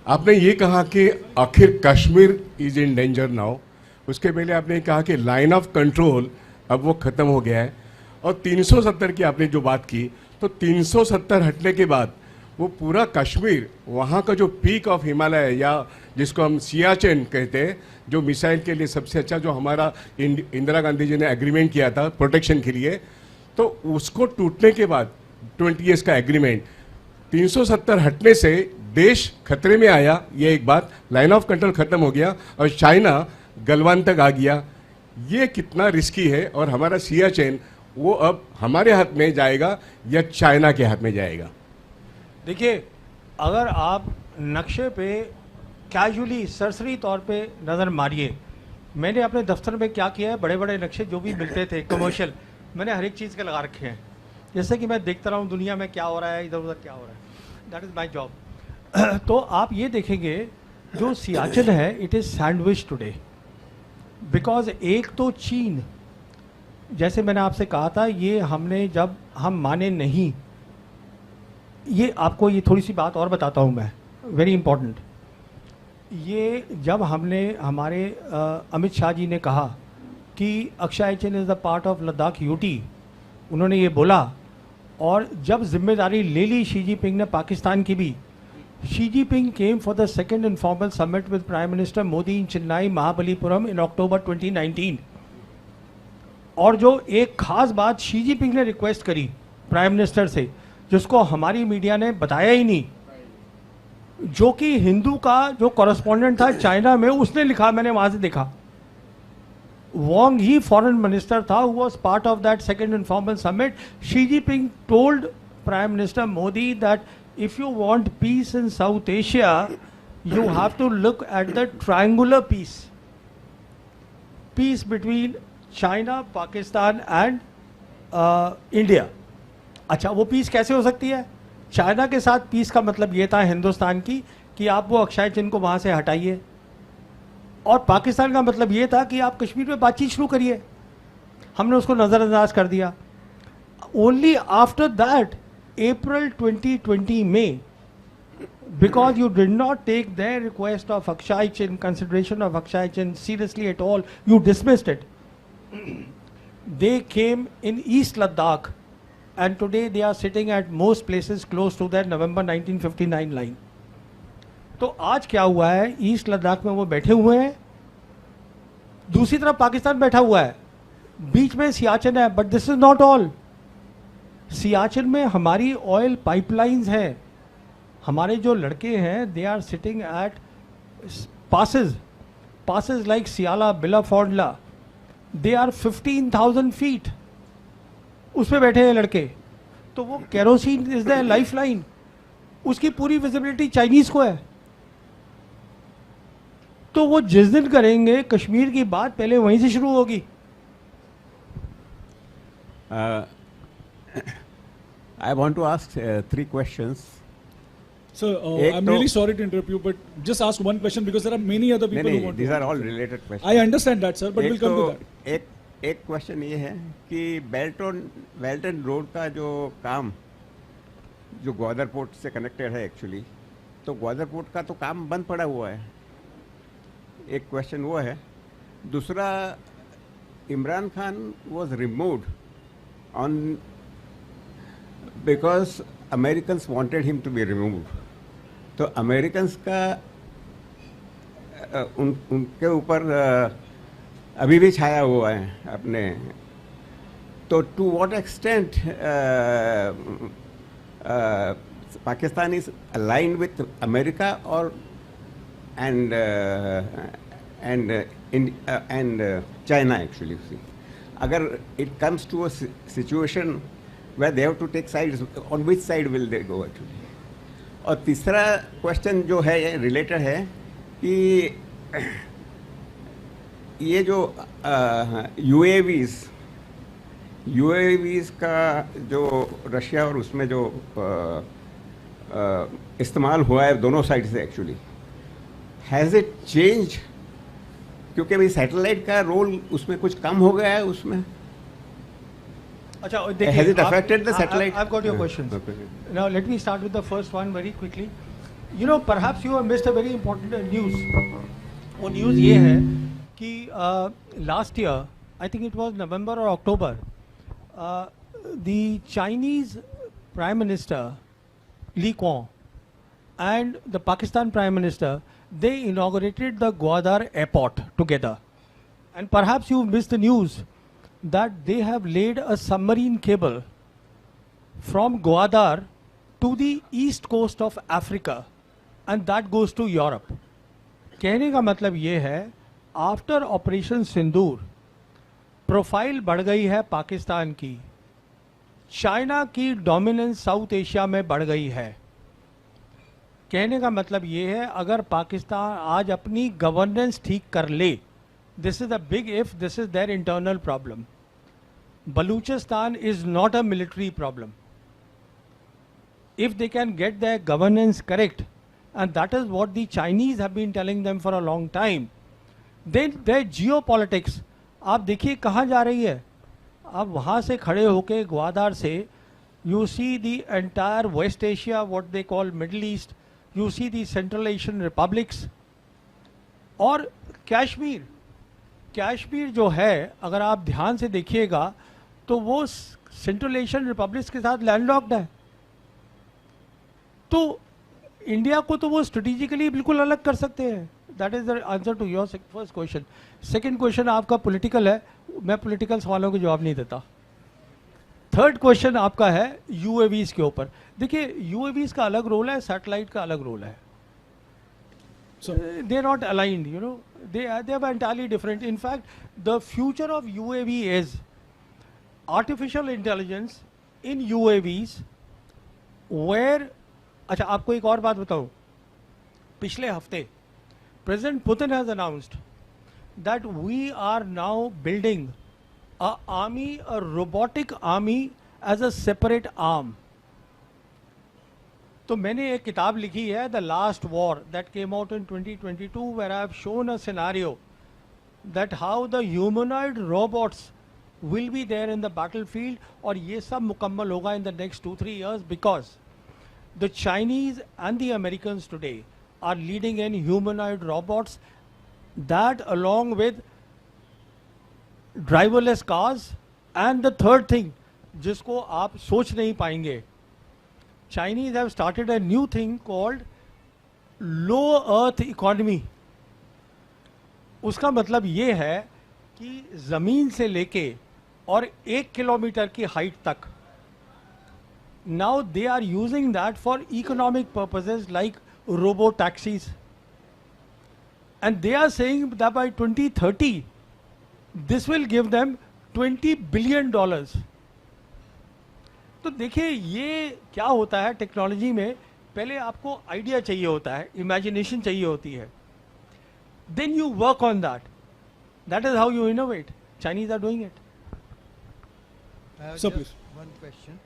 आपने ये कहा कि आखिर Kashmir is in danger now, उसके पहले आपने कहा कि लाइन ऑफ कंट्रोल अब वो ख़त्म हो गया है, और 370 की आपने जो बात की, तो 370 हटने के बाद वो पूरा कश्मीर, वहाँ का जो पीक ऑफ हिमालय या जिसको हम सियाचिन कहते हैं, जो मिसाइल के लिए सबसे अच्छा, जो हमारा इंदिरा गांधी जी ने एग्रीमेंट किया था प्रोटेक्शन के लिए, तो उसको टूटने के बाद 20 ईयर्स का एग्रीमेंट, 370 हटने से देश खतरे में आया, ये एक बात, लाइन ऑफ कंट्रोल खत्म हो गया और चाइना गलवान तक आ गया। ये कितना रिस्की है, और हमारा सियाचिन वो अब हमारे हाथ में जाएगा या चाइना के हाथ में जाएगा? देखिए, अगर आप नक्शे पे कैजुअली सरसरी तौर पे नज़र मारिए, मैंने अपने दफ्तर में क्या किया है, बड़े बड़े नक्शे जो भी मिलते थे कमर्शियल, मैंने हर एक चीज़ के लगा रखे हैं, जैसे कि मैं देखता रहा हूँ दुनिया में क्या हो रहा है, इधर उधर क्या हो रहा है, दैट इज़ माई जॉब। तो आप ये देखेंगे जो सियाचिन है, it is sandwich today, because एक तो चीन, जैसे मैंने आपसे कहा था, ये हमने जब हम माने नहीं, ये आपको ये थोड़ी सी बात और बताता हूँ मैं, वेरी इंपॉर्टेंट। ये जब हमने हमारे अमित शाह जी ने कहा कि Aksai Chin is the part of Ladakh UT, उन्होंने ये बोला, और जब जिम्मेदारी ले ली शी जिनपिंग ने पाकिस्तान की भी, Xi Jinping came for the second informal summit with prime minister Modi in Chennai Mahabalipuram in October 2019। और जो एक खास बात शी जिनपिंग ने रिक्वेस्ट करी प्राइम मिनिस्टर से, जिसको हमारी मीडिया ने बताया ही नहीं, जो कि हिंदू का जो कॉरेस्पॉन्डेंट था चाइना में, उसने लिखा, मैंने वहां से देखा, वोंग ही फॉरेन मिनिस्टर था, who was part of that second informal summit. Xi Jinping told prime minister Modi that if you want peace in South Asia, you have to look at the triangular peace between China, Pakistan and India. अच्छा, वो piece कैसे हो सकती है? China के साथ piece का मतलब ये था हिंदुस्तान की कि आप वो अक्षय चिन्ह को वहाँ से हटाइए, और पाकिस्तान का मतलब ये था कि आप कश्मीर में बातचीत शुरू करिए। हमने उसको नज़रअंदाज कर दिया। ओनली आफ्टर दैट अप्रैल 2020 में, because you did not take their request of Akshay Chin, consideration of Akshay Chin seriously at all, you dismissed it. They came in East Ladakh, and today they are sitting at most places close to their November 1959 line. तो आज क्या हुआ है, east Ladakh में वो बैठे हुए हैं, दूसरी तरफ पाकिस्तान बैठा हुआ है, बीच में सियाचिन है, but this is not all. Siachen में हमारी ऑयल पाइपलाइंस हैं, हमारे जो लड़के हैं, they are sitting at passes like Siala, Bilafondla, they are 15,000 feet, उस पर बैठे हैं लड़के। तो वो kerosene is the life line, उसकी पूरी विजिबिलिटी चाइनीज को है। तो वो जिस दिन करेंगे कश्मीर की बात, पहले वहीं से शुरू होगी। I want to ask 3 questions. Sir, I'm really sorry to interrupt you, but just ask one question because there are many other people who want these to. are all related questions. I understand that, sir, but we'll come to that. एक question ये है कि belt and road का जो काम, जो Gwadar port से connected है एक्चुअली, तो ग्वादर पोर्ट का तो काम बंद पड़ा हुआ है। एक क्वेश्चन वो है। दूसरा, Imran Khan was removed on because Americans wanted him to be removed. तो अमेरिकन्स का उनके ऊपर अभी भी छाया हुआ है अपने। तो to what extent Pakistan is aligned with America और and China actually. See, agar it comes to a situation where they have to take sides, on which side will they go actually? और तीसरा क्वेश्चन जो है ये related है कि ये जो UAVs का जो रशिया और उसमें जो इस्तेमाल हुआ है दोनों साइड से एक्चुअली, हैज़ इट चेंज? क्योंकि भाई सैटेलाइट का रोल उसमें कुछ कम हो गया है उसमें। अच्छा, देखिए, has it affected the satellite? I've got your questions. Now let me start with the first one very quickly. you know, perhaps you have missed a very important news. वो न्यूज़ ये है कि last year, I think it was November or October, the Chinese Prime Minister Li Kuan and the Pakistan Prime Minister, they inaugurated the Gwadar airport together. And perhaps you missed the news that they have laid a submarine cable from Gwadar to the east coast of Africa, and that goes to Europe. कहने का मतलब ये है, after operation सिंदूर profile बढ़ गई है पाकिस्तान की, China की डोमिनेंस साउथ एशिया में बढ़ गई है. कहने का मतलब ये है, अगर पाकिस्तान आज अपनी गवर्नेंस ठीक कर ले, this is a big if, this is their internal problem. Balochistan is not a military problem. If they can get their governance correct, and that is what the Chinese have been telling them for a long time, then their geopolitics, आप देखिए कहाँ जा रही है. आप वहाँ से खड़े होके ग्वादार से, you see the entire West Asia, what they call Middle East, you see the Central Asian republics, और कश्मीर जो है, अगर आप ध्यान से देखिएगा तो वो सेंट्रल एशियन रिपब्लिक्स के साथ लैंडलॉक्ड है. तो इंडिया को तो वो स्ट्रेटेजिकली बिल्कुल अलग कर सकते हैं. That is the answer to your first question. Second question आपका पॉलिटिकल है, मैं पॉलिटिकल सवालों के जवाब नहीं देता. थर्ड क्वेश्चन आपका है यूएवीज के ऊपर. देखिए, यूएवीज का अलग रोल है, सैटेलाइट का अलग रोल है. They are not aligned, you know, they are entirely different. In fact the future of UAV is artificial intelligence in UAVs where. अच्छा, आपको एक और बात बताऊं. पिछले हफ्ते president Putin has announced that we are now building a army, a robotic army as a separate arm. तो मैंने एक किताब लिखी है, the last war, that came out in 2022, where I have shown a scenario that how the humanoid robots will be there in the battlefield. और ये सब मुकम्मल होगा in the next 2-3 years, because the Chinese and the Americans today are leading in humanoid robots, that along with driverless cars, and the third thing जिसको आप सोच नहीं पाएंगे, Chinese have started a new thing called low earth economy. उसका मतलब ये है कि ज़मीन से लेके और 1 किलोमीटर की हाइट तक, now they are using that for economic purposes like robo taxis, and they are saying that by 2030 this will give them $20 billion. तो देखिए ये क्या होता है टेक्नोलॉजी में, पहले आपको आइडिया चाहिए होता है, इमेजिनेशन चाहिए होती है, then you work on that. That is how you innovate. Chinese are doing it. I have So just please. one question.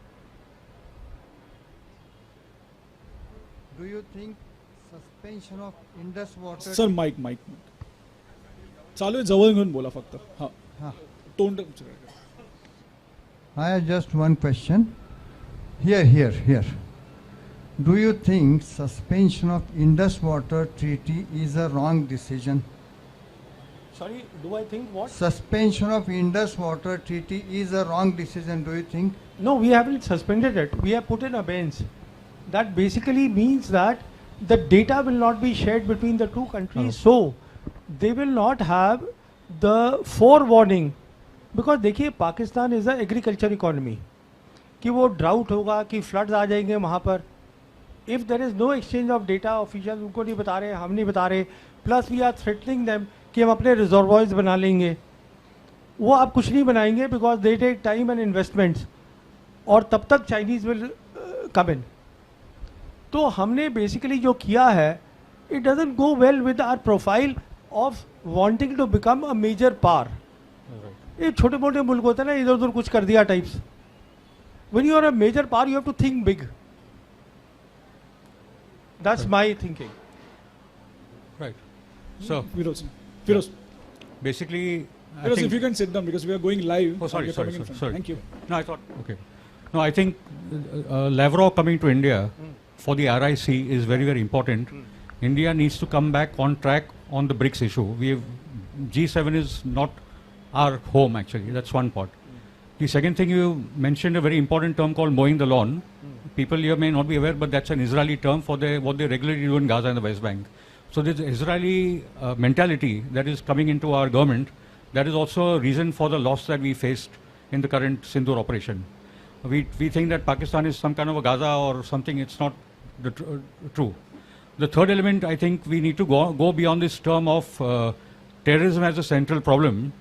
Do you think suspension of Indus water? Sir mike चालू आहे, जवळ घेऊन बोला फक्त. हां, हाँ. तोंड. I have just one question. Here. Do you think suspension of Indus water treaty is a wrong decision? Sorry, do I think what? Suspension of Indus water treaty is a wrong decision, do you think? No, we haven't suspended it. We have put in abeyance. That basically means that the data will not be shared between the two countries, so they will not have the forewarning. Because देखिए, Pakistan is a agriculture economy, कि वो drought होगा, कि floods आ जाएंगे वहाँ पर. If there is no exchange of data, official उनको नहीं बता रहे, हम नहीं बता रहे, plus we are threatening them कि हम अपने रिजर्वॉयर्स बना लेंगे. वो आप कुछ नहीं बनाएंगे, because they take time and investments, और तब तक चाइनीज़ विल कम इन. तो हमने बेसिकली जो किया है, it doesn't go well with our profile of wanting to become a major power. ये छोटे मोटे मुल्क होते हैं ना, इधर उधर कुछ कर दिया types. When you are a major power, you have to think big. That's my thinking. Right. So Firoz, basically, I Firoz, think, if you can sit down because we are going live. Oh, sorry, and we are sorry, coming in sorry, front. sorry. Thank you. No, I thought, okay. No, I think Lavrov coming to India for the RIC is very, very important. India needs to come back on track on the BRICS issue. G7 is not our home actually. That's one part. The second thing, you mentioned a very important term called mowing the lawn. People here may not be aware, but that's an Israeli term for what they regularly do in Gaza and the West Bank. So this Israeli mentality that is coming into our government, that is also a reason for the loss that we faced in the current Sindoor operation. We think that Pakistan is some kind of a Gaza or something. It's not true. The third element, I think we need to go beyond this term of terrorism as a central problem.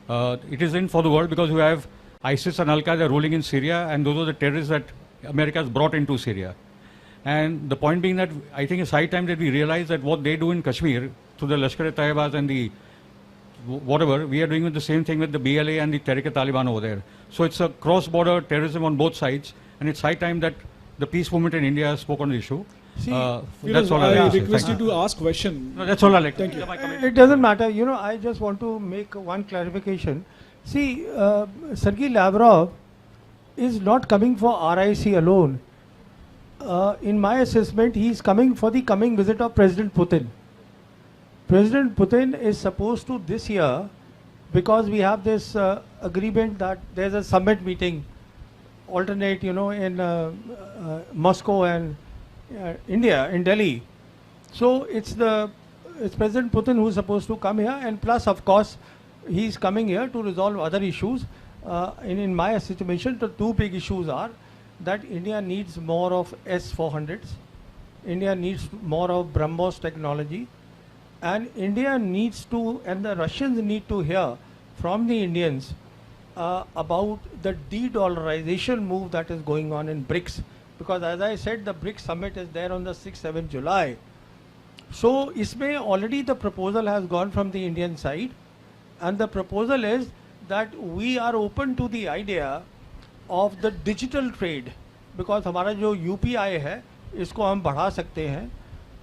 It isn't for the world because we have ISIS and Al-Qaeda ruling in Syria, and those are the terrorists that America has brought into Syria. And the point being that I think it's high time that we realize that what they do in Kashmir through the Lashkar-e-Taibas and the whatever, we are doing with the same thing with the BLA and the Tehrik-e-Taliban over there. So it's a cross-border terrorism on both sides, and it's high time that the peace movement in India spoke on the issue. See, that's all I request you to ask question. No, that's all I like. Thank you. It doesn't matter. I just want to make one clarification. See, Sergei Lavrov is not coming for RIC alone. In my assessment, he is coming for the coming visit of President Putin. President Putin is supposed to this year, because we have this agreement that there's a summit meeting, alternate, in Moscow and India, in Delhi. So it's President Putin who's supposed to come here, and plus, of course, he's coming here to resolve other issues. In my estimation, the two big issues are that India needs more of S-400s, India needs more of BrahMos technology, and India needs to, and the Russians need to hear from the Indians about the de-dollarization move that is going on in BRICS. Because as I said, the BRICS summit is there on the 6th-7th July. So, isme already the proposal has gone from the Indian side, and the proposal is that we are open to the idea of the digital trade, because हमारा जो UPI है इसको हम बढ़ा सकते हैं,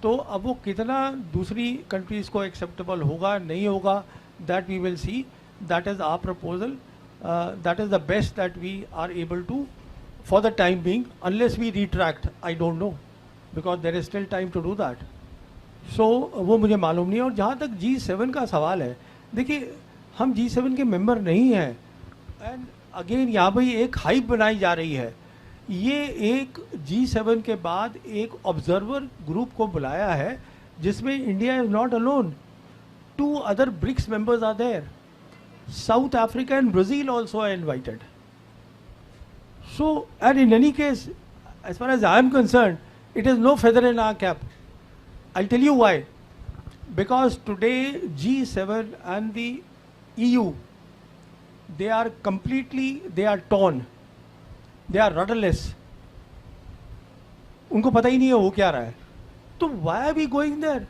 तो अब वो कितना दूसरी कंट्रीज़ को एक्सेप्टेबल होगा नहीं होगा, that we will see. That is our proposal. That is the best that we are able to for the time being, unless we retract. I don't know, because there is still time to do that. So वो मुझे मालूम नहीं है. और जहाँ तक G7 का सवाल है, देखिए हम G7 के मेंबर नहीं हैं, एंड अगेन यहाँ पर एक हाइप बनाई जा रही है. ये एक G7 के बाद एक ऑब्जर्वर ग्रुप को बुलाया है जिसमें India is not alone. 2 other BRICS members are there. South Africa and Brazil also are invited. So, and in any case, as far as I am concerned, it is no feather in our cap. I'll tell you why. Because today G7 and the EU, they are torn. They are rudderless. उनको पता ही नहीं है हो क्या रहा है. तो why are we going there?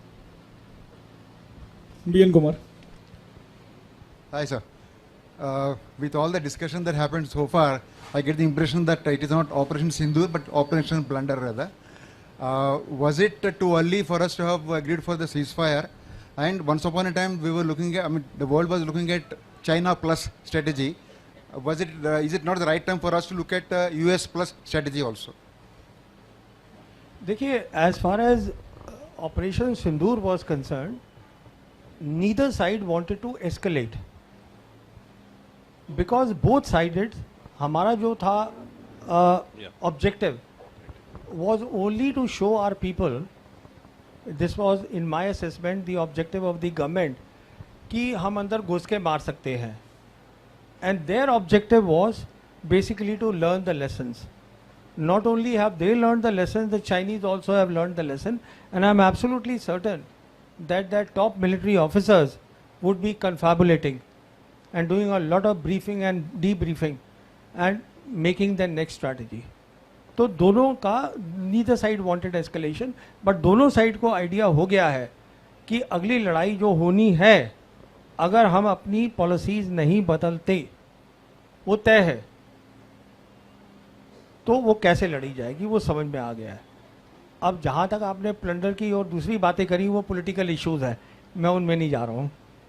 B.N. Kumar. Hi, sir. With all the discussion that happened so far, I get the impression that it is not Operation Sindoor, but Operation Blunder rather. Was it too early for us to have agreed for the ceasefire? And once upon a time, we were looking at, the world was looking at China plus strategy. Is it not the right time for us to look at US plus strategy also? देखिए, as far as Operation Sindoor was concerned, neither side wanted to escalate, because both sided. हमारा जो था objective was only to show our people. This was, in my assessment, the objective of the government, कि हम अंदर घुस के मार सकते हैं. And their objective was basically to learn the lessons. Not only have they learned the lessons, the Chinese also have learned the lesson, and I'm absolutely certain that their top military officers would be confabulating and doing a lot of briefing and debriefing and making their next strategy. तो दोनों का, neither side wanted escalation, but दोनों side को idea हो गया है कि अगली लड़ाई जो होनी है, अगर हम अपनी पॉलिसीज नहीं बदलते, वो तय है, तो वो कैसे लड़ी जाएगी वो समझ में आ गया है. अब जहाँ तक आपने प्लंडर की और दूसरी बातें करी, वो पॉलिटिकल इश्यूज है, मैं उनमें नहीं जा रहा हूँ.